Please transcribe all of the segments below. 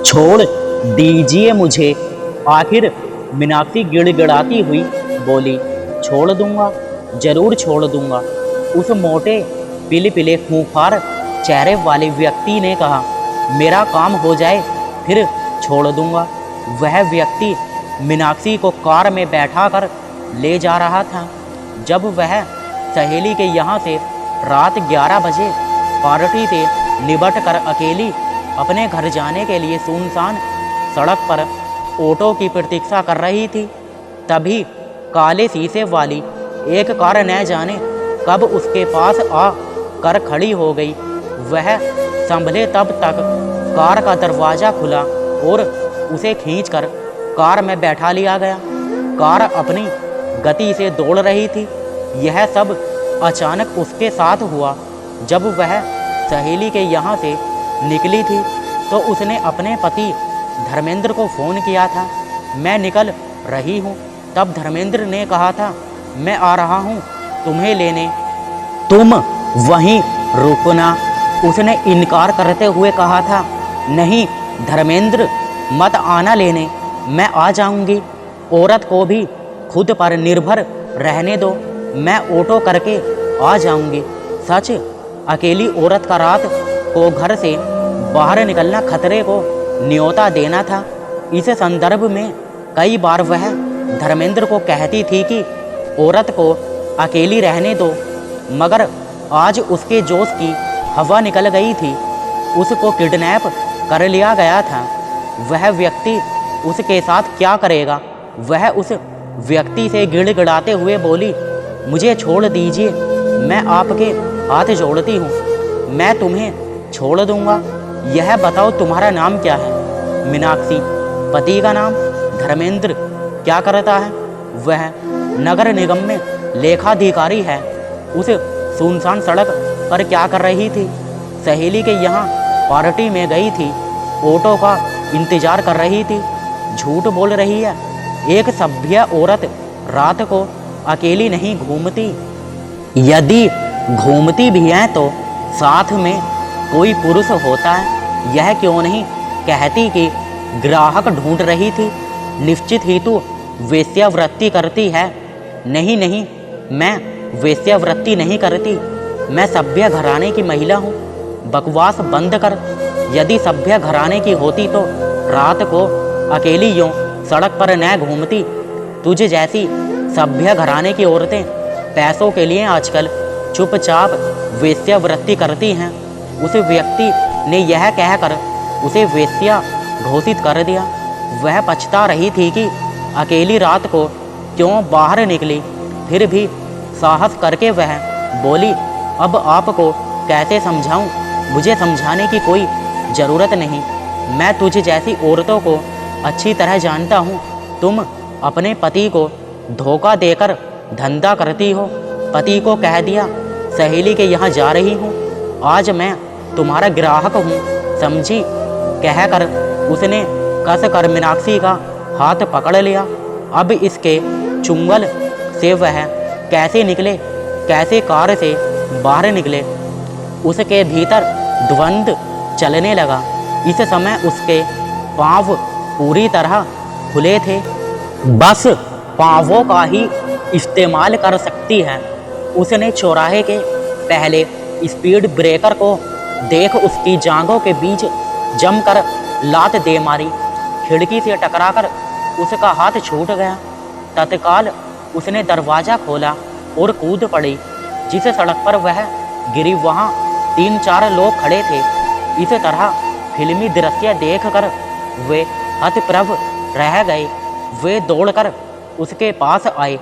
छोड़ दीजिए मुझे। आखिर मीनाक्षी गिड़गिड़ाती हुई बोली। छोड़ दूंगा, जरूर छोड़ दूंगा, उस मोटे पीले पीले खूंखार चेहरे वाले व्यक्ति ने कहा। मेरा काम हो जाए फिर छोड़ दूंगा। वह व्यक्ति मीनाक्षी को कार में बैठा कर ले जा रहा था। जब वह सहेली के यहाँ से रात 11 बजे पार्टी से निबट कर अकेली अपने घर जाने के लिए सुनसान सड़क पर ऑटो की प्रतीक्षा कर रही थी, तभी काले शीशे वाली एक कार न जाने कब उसके पास आ कर खड़ी हो गई। वह संभले तब तक कार का दरवाज़ा खुला और उसे खींचकर कार में बैठा लिया गया। कार अपनी गति से दौड़ रही थी। यह सब अचानक उसके साथ हुआ। जब वह सहेली के यहाँ से निकली थी तो उसने अपने पति धर्मेंद्र को फ़ोन किया था। मैं निकल रही हूँ। तब धर्मेंद्र ने कहा था, मैं आ रहा हूँ तुम्हें लेने, तुम वहीं रुकना। उसने इनकार करते हुए कहा था, नहीं धर्मेंद्र, मत आना लेने, मैं आ जाऊंगी। औरत को भी खुद पर निर्भर रहने दो, मैं ऑटो करके आ जाऊंगी। सच, अकेली औरत का रात को घर से बाहर निकलना खतरे को न्योता देना था। इस संदर्भ में कई बार वह धर्मेंद्र को कहती थी कि औरत को अकेली रहने दो, मगर आज उसके जोश की हवा निकल गई थी। उसको किडनैप कर लिया गया था। वह व्यक्ति उसके साथ क्या करेगा? वह उस व्यक्ति से गिड़गिड़ाते हुए बोली, मुझे छोड़ दीजिए, मैं आपके हाथ जोड़ती हूँ, मैं तुम्हें छोड़ दूँगा। यह बताओ तुम्हारा नाम क्या है? मीनाक्षी। पति का नाम? धर्मेंद्र। क्या करता है? वह नगर निगम में लेखाधिकारी है। उस सुनसान सड़क पर क्या कर रही थी? सहेली के यहाँ पार्टी में गई थी, ऑटो का इंतजार कर रही थी। झूठ बोल रही है। एक सभ्य औरत रात को अकेली नहीं घूमती। यदि घूमती भी है तो साथ में कोई पुरुष होता है। यह क्यों नहीं कहती कि ग्राहक ढूंढ रही थी? निश्चित ही तू वेश्यावृत्ति करती है। नहीं नहीं, मैं वेश्यावृत्ति नहीं करती, मैं सभ्य घराने की महिला हूँ। बकवास बंद कर। यदि सभ्य घराने की होती तो रात को अकेली यूँ सड़क पर न घूमती। तुझे जैसी सभ्य घराने की औरतें पैसों के लिए आजकल चुपचाप वेश्यावृत्ति करती हैं। उस व्यक्ति ने यह कहकर उसे वेश्या घोषित कर दिया। वह पछता रही थी कि अकेली रात को क्यों बाहर निकली। फिर भी साहस करके वह बोली, अब आपको कैसे समझाऊं? मुझे समझाने की कोई ज़रूरत नहीं। मैं तुझे जैसी औरतों को अच्छी तरह जानता हूँ। तुम अपने पति को धोखा देकर धंधा करती हो। पति को कह दिया, सहेली के यहाँ जा रही हूँ, आज मैं तुम्हारा ग्राहक हूँ, समझी? कहकर उसने कस कर मीनाक्षी का हाथ पकड़ लिया। अब इसके चुंगल से वह कैसे निकले, कैसे कार से बाहर निकले? उसके भीतर द्वंद्व चलने लगा। इस समय उसके पाँव पूरी तरह खुले थे। बस पाँवों का ही इस्तेमाल कर सकती है। उसने चौराहे के पहले स्पीड ब्रेकर को देख उसकी जांघों के बीच जमकर लात दे मारी। खिड़की से टकराकर उसका हाथ छूट गया। तत्काल उसने दरवाज़ा खोला और कूद पड़ी। जिस सड़क पर वह गिरी वहाँ 3-4 लोग खड़े थे। इस तरह फिल्मी दृश्य देखकर वे हतप्रभ रह गए। वे दौड़कर उसके पास आए।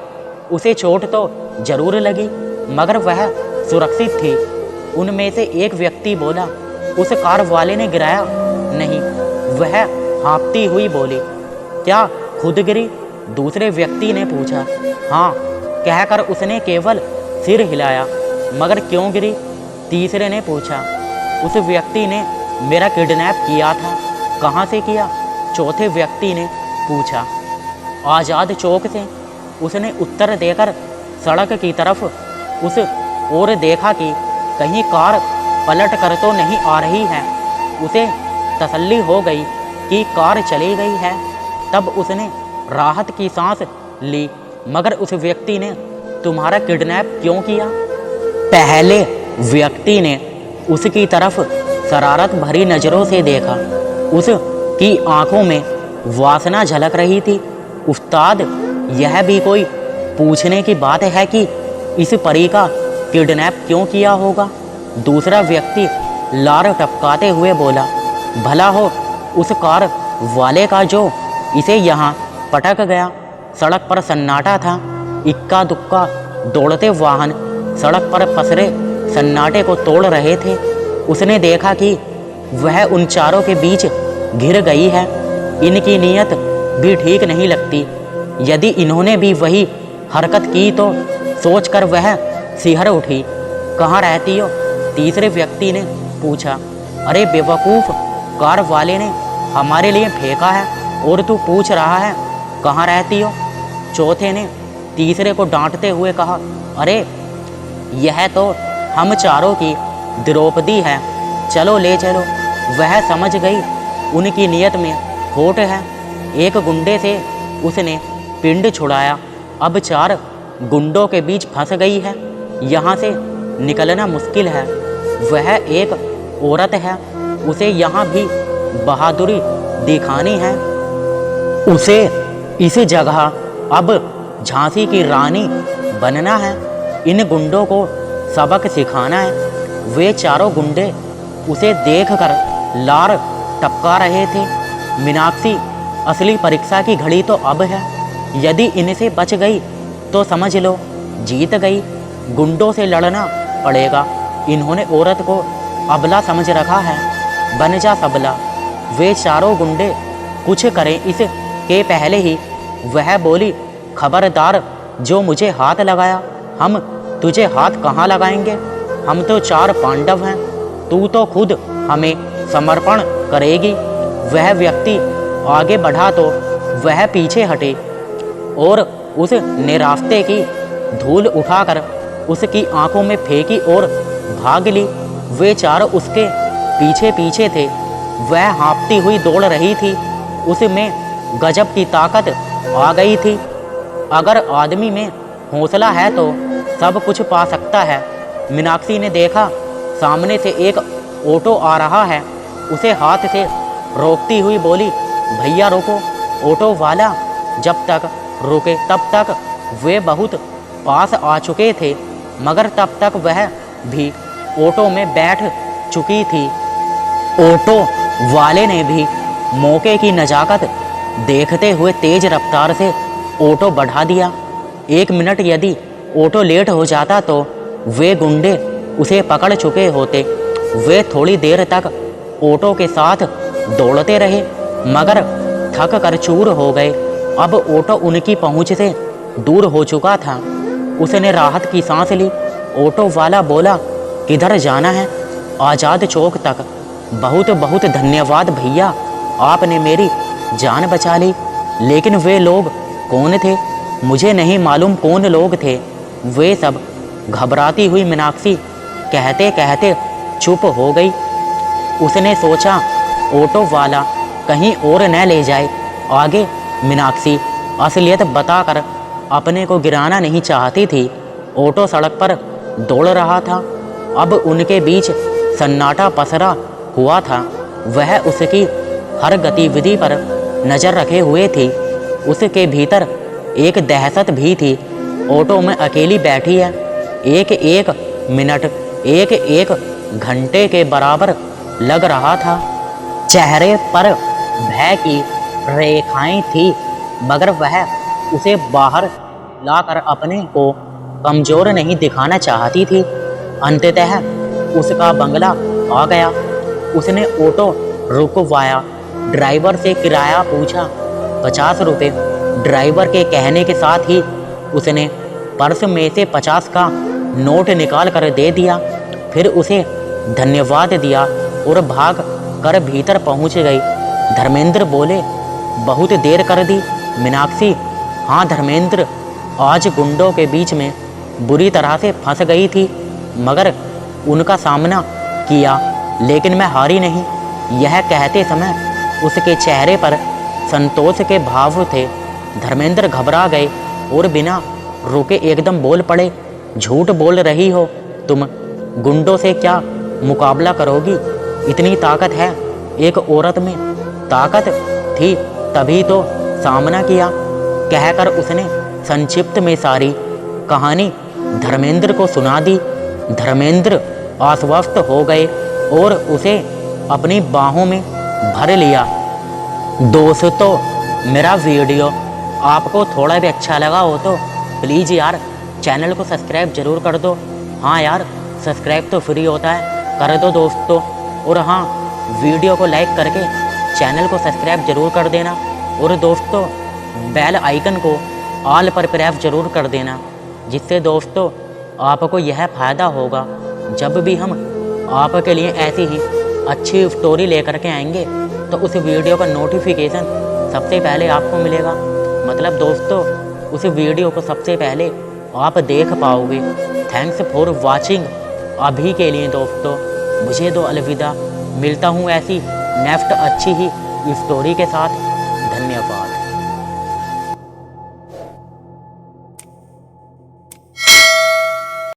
उसे चोट तो जरूर लगी, मगर वह सुरक्षित थी। उनमें से एक व्यक्ति बोला, उस कार वाले ने गिराया नहीं? वह हाँफती हुई बोली, क्या खुद गिरी? दूसरे व्यक्ति ने पूछा। हाँ, कहकर उसने केवल सिर हिलाया। मगर क्यों गिरी? तीसरे ने पूछा। उस व्यक्ति ने मेरा किडनैप किया था। कहाँ से किया? चौथे व्यक्ति ने पूछा। आज़ाद चौक से। उसने उत्तर देकर सड़क की तरफ उस ओर देखा कि कहीं कार पलट कर तो नहीं आ रही है। उसे तसल्ली हो गई कि कार चली गई है। तब उसने राहत की सांस ली। मगर उस व्यक्ति ने तुम्हारा किडनैप क्यों किया? पहले व्यक्ति ने उसकी तरफ शरारत भरी नज़रों से देखा। उसकी आंखों में वासना झलक रही थी। उस्ताद, यह भी कोई पूछने की बात है कि इस परी का किडनैप क्यों किया होगा? दूसरा व्यक्ति लार टपकाते हुए बोला, भला हो उस कार वाले का जो इसे यहाँ पटक गया। सड़क पर सन्नाटा था। इक्का दुक्का दौड़ते वाहन सड़क पर पसरे सन्नाटे को तोड़ रहे थे। उसने देखा कि वह उन चारों के बीच घिर गई है। इनकी नीयत भी ठीक नहीं लगती। यदि इन्होंने भी वही हरकत की तो सोचकर वह सिहर उठी। कहाँ रहती हो? तीसरे व्यक्ति ने पूछा। अरे बेवकूफ़, कार वाले ने हमारे लिए फेंका है और तू पूछ रहा है कहाँ रहती हो? चौथे ने तीसरे को डांटते हुए कहा, अरे यह तो हम चारों की द्रौपदी है, चलो ले चलो। वह समझ गई उनकी नीयत में खोट है। एक गुंडे से उसने पिंड छुड़ाया, अब 4 गुंडों के बीच फंस गई है। यहाँ से निकलना मुश्किल है। वह एक औरत है, उसे यहाँ भी बहादुरी दिखानी है। उसे इस जगह अब झांसी की रानी बनना है। इन गुंडों को सबक सिखाना है। वे चारों गुंडे उसे देखकर लार टपका रहे थे। मीनाक्षी, असली परीक्षा की घड़ी तो अब है। यदि इनसे बच गई तो समझ लो जीत गई। गुंडों से लड़ना पड़ेगा। इन्होंने औरत को अबला समझ रखा है, बन जा सबला। वे चारों गुंडे कुछ करें इसके पहले ही वह बोली, खबरदार जो मुझे हाथ लगाया, हम तुझे हाथ कहाँ लगाएंगे? हम तो 4 पांडव हैं, तू तो खुद हमें समर्पण करेगी। वह व्यक्ति आगे बढ़ा तो वह पीछे हटे और उस निरास्ते की धूल उठाकर उसकी आंखों में फेंकी और भाग ली। वे चारों उसके पीछे पीछे थे। वह हाँफती हुई दौड़ रही थी। उसमें गजब की ताकत आ गई थी। अगर आदमी में हौसला है तो सब कुछ पा सकता है। मीनाक्षी ने देखा सामने से एक ऑटो आ रहा है। उसे हाथ से रोकती हुई बोली, भैया रोको। ऑटो वाला जब तक रुके तब तक वे बहुत पास आ चुके थे, मगर तब तक वह भी ऑटो में बैठ चुकी थी। ऑटो वाले ने भी मौके की नजाकत देखते हुए तेज रफ्तार से ऑटो बढ़ा दिया। 1 मिनट यदि ऑटो लेट हो जाता तो वे गुंडे उसे पकड़ चुके होते। वे थोड़ी देर तक ऑटो के साथ दौड़ते रहे, मगर थक कर चूर हो गए। अब ऑटो उनकी पहुंच से दूर हो चुका था। उसने राहत की सांस ली। ऑटो वाला बोला, किधर जाना है? आज़ाद चौक तक। बहुत बहुत धन्यवाद भैया, आपने मेरी जान बचा ली। लेकिन वे लोग कौन थे? मुझे नहीं मालूम कौन लोग थे। वे सब घबराती हुई मीनाक्षी कहते कहते चुप हो गई। उसने सोचा ऑटो वाला कहीं और न ले जाए। आगे मीनाक्षी असलियत बताकर अपने को गिराना नहीं चाहती थी। ऑटो सड़क पर दौड़ रहा था। अब उनके बीच सन्नाटा पसरा हुआ था। वह उसकी हर गतिविधि पर नज़र रखे हुए थी। उसके भीतर एक दहशत भी थी। ऑटो में अकेली बैठी है। एक एक मिनट एक एक घंटे के बराबर लग रहा था। चेहरे पर भय की रेखाएं थी, मगर वह उसे बाहर लाकर अपने को कमज़ोर नहीं दिखाना चाहती थी। अंततः उसका बंगला आ गया। उसने ऑटो रुकवाया। ड्राइवर से किराया पूछा, 50 रुपये। ड्राइवर के कहने के साथ ही उसने पर्स में से 50 का नोट निकाल कर दे दिया। फिर उसे धन्यवाद दिया और भाग कर भीतर पहुंच गई। धर्मेंद्र बोले, बहुत देर कर दी मीनाक्षी। हाँ धर्मेंद्र, आज गुंडों के बीच में बुरी तरह से फंस गई थी, मगर उनका सामना किया, लेकिन मैं हारी नहीं। यह कहते समय उसके चेहरे पर संतोष के भाव थे। धर्मेंद्र घबरा गए और बिना रुके एकदम बोल पड़े, झूठ बोल रही हो तुम, गुंडों से क्या मुकाबला करोगी? इतनी ताकत है एक औरत में? ताकत थी तभी तो सामना किया, कहकर उसने संक्षिप्त में सारी कहानी धर्मेंद्र को सुना दी। धर्मेंद्र आश्वस्त हो गए और उसे अपनी बाहों में भर लिया। दोस्तों, मेरा वीडियो आपको थोड़ा भी अच्छा लगा हो तो प्लीज़ यार चैनल को सब्सक्राइब जरूर कर दो। हाँ यार, सब्सक्राइब तो फ्री होता है, कर दो दोस्तों। और हाँ, वीडियो को लाइक करके चैनल को सब्सक्राइब जरूर कर देना। और दोस्तों, बेल आइकन को ऑल पर प्रेस जरूर कर देना, जिससे दोस्तों आपको यह फ़ायदा होगा जब भी हम आपके लिए ऐसी ही अच्छी स्टोरी लेकर के आएंगे तो उस वीडियो का नोटिफिकेशन सबसे पहले आपको मिलेगा। मतलब दोस्तों, उस वीडियो को सबसे पहले आप देख पाओगे। Thanks for watching. अभी के लिए दोस्तों मुझे दो अलविदा, मिलता हूँ ऐसी नेक्स्ट अच्छी ही स्टोरी के साथ। धन्यवाद।